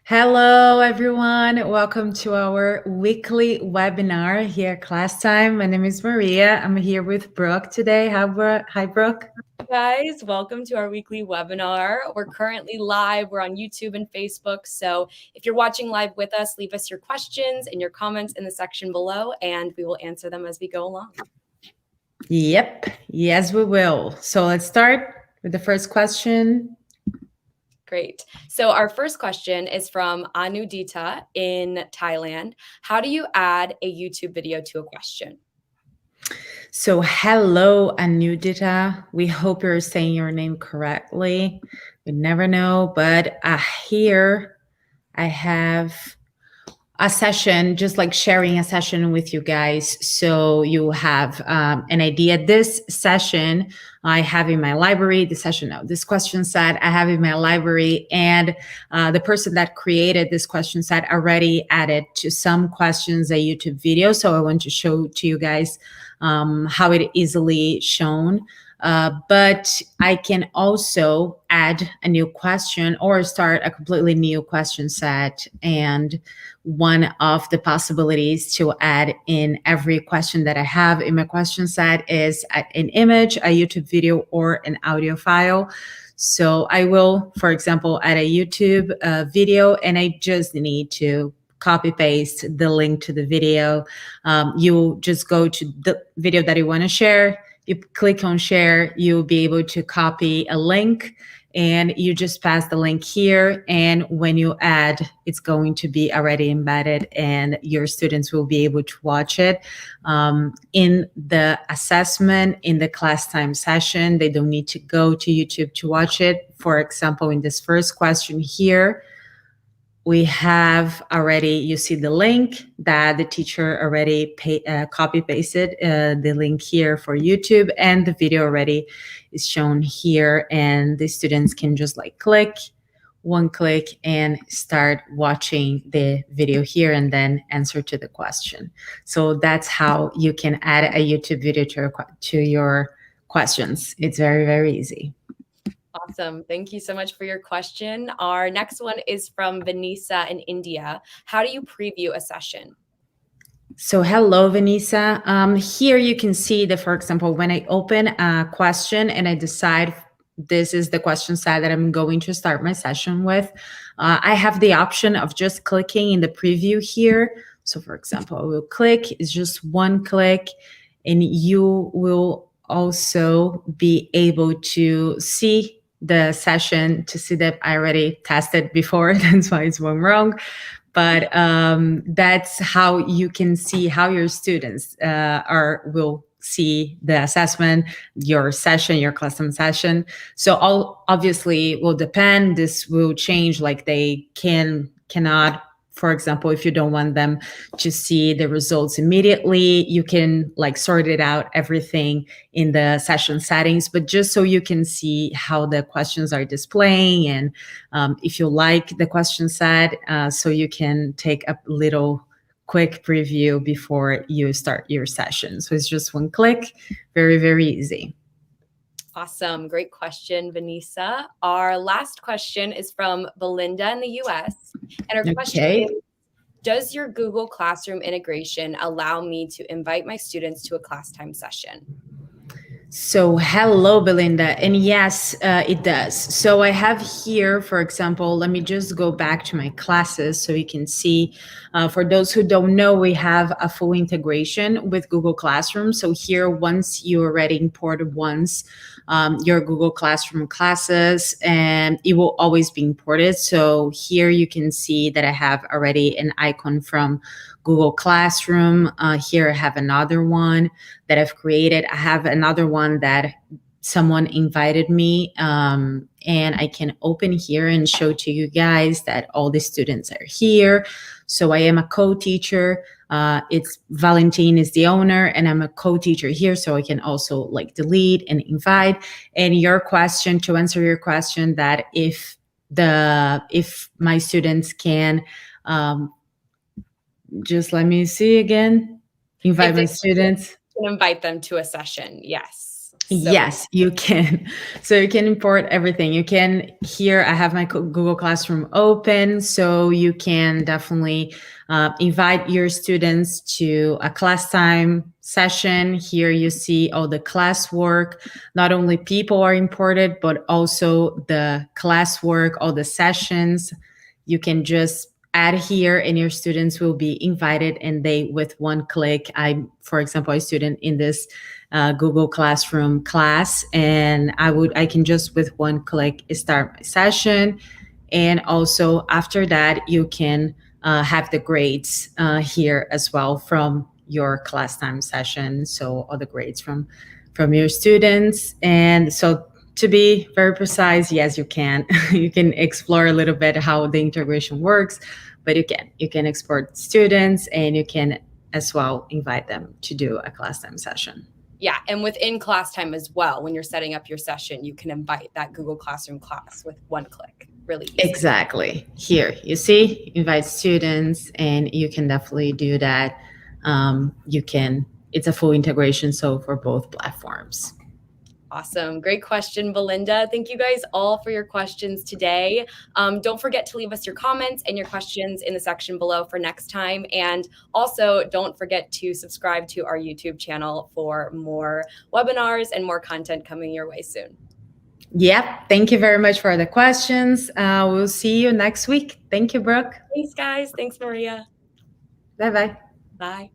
Hello, everyone. Welcome to our weekly webinar here at Classtime. My name is Maria. I'm here with Brooke today. Hi, Brooke. Guys, welcome to our weekly webinar. We're currently live. We're on YouTube and Facebook. So if you're watching live with us, leave us your questions and your comments in the section below, and we will answer them as we go along. Yep. Yes, we will. So let's start with the first question. Great. So our first question is from Anudita in Thailand. How do you add a YouTube video to a question? So hello, Anudita. We hope you're saying your name correctly. We never know, but here I have a session, just like sharing a session with you guys. So you have an idea. This session I have in my library, this question set I have in my library, and the person that created this question set already added to some questions a YouTube video. So I want to show to you guys how it easily shown. But I can also add a new question or start a completely new question set. And one of the possibilities to add in every question that I have in my question set is an image, a YouTube video, or an audio file. So I will, for example, add a YouTube video, and I just need to copy paste the link to the video. You just go to the video that you want to share. You click on share, you'll be able to copy a link, and you just pass the link here. And when you add, it's going to be already embedded, and your students will be able to watch it. In the assessment, in the Classtime session, they don't need to go to YouTube to watch it. For example, in this first question here, we have already, you see the link that the teacher already copy pasted the link here for YouTube, and the video already is shown here, and the students can just like click one click and start watching the video here and then answer to the question. So that's how you can add a YouTube video to your questions. It's very, very easy. Awesome. Thank you so much for your question. Our next one is from Vanessa in India. How do you preview a session? So hello, Vanessa. Here you can see that, for example, when I open a question and I decide this is the question set that I'm going to start my session with, I have the option of just clicking in the preview here. So for example, I will click, it's just one click, and you will also be able to see the session, to see that I already tested before. That's why it's one wrong. But that's how you can see how your students will see the assessment, your session, your custom session. So all obviously will depend. This will change, like they cannot, for example, if you don't want them to see the results immediately, you can like sort it out, everything in the session settings, but just so you can see how the questions are displaying, and if you like the question set, so you can take a little quick preview before you start your session. So it's just one click, very, very easy. Awesome. Great question, Vanessa. Our last question is from Belinda in the US. And her question is, does your Google Classroom integration allow me to invite my students to a Classtime session? So hello, Belinda. And yes, it does. So I have here, for example, let me just go back to my classes so you can see. For those who don't know, we have a full integration with Google Classroom. So here, once you already imported your Google Classroom classes, and it will always be imported. So here you can see that I have already an icon from Google Classroom. Here I have another one that I've created. I have another one that someone invited me, and I can open here and show to you guys that all the students are here. So I am a co-teacher. It's Valentine is the owner, and I'm a co-teacher here. So I can also like delete and invite. And your question, to answer your question, that if my students can, just let me see again, invite my students. Invite them to a session, yes. Yes, you can. So you can import everything. You can, here I have my Google Classroom open, so you can definitely invite your students to a class time session. Here you see all the classwork. Not only people are imported, but also the classwork, all the sessions. You can just add here and your students will be invited, and they, with one click, for example, a student in this Google Classroom class, and I can just with one click start my session. And also after that, you can have the grades here as well from your class time session. So all the grades from your students. And so to be very precise, yes, you can. You can explore a little bit how the integration works, but you can export students, and you can as well invite them to do a class time session. Yeah, and within Classtime as well, when you're setting up your session, you can invite that Google Classroom class with one click. Really easy. Exactly. Here, you see, invite students, and you can definitely do that. It's a full integration, so for both platforms. Awesome. Great question, Belinda. Thank you guys all for your questions today. Don't forget to leave us your comments and your questions in the section below for next time. And also don't forget to subscribe to our YouTube channel for more webinars and more content coming your way soon. Yep. Thank you very much for the questions. We'll see you next week. Thank you, Brooke. Thanks, guys. Thanks, Maria. Bye-bye. Bye.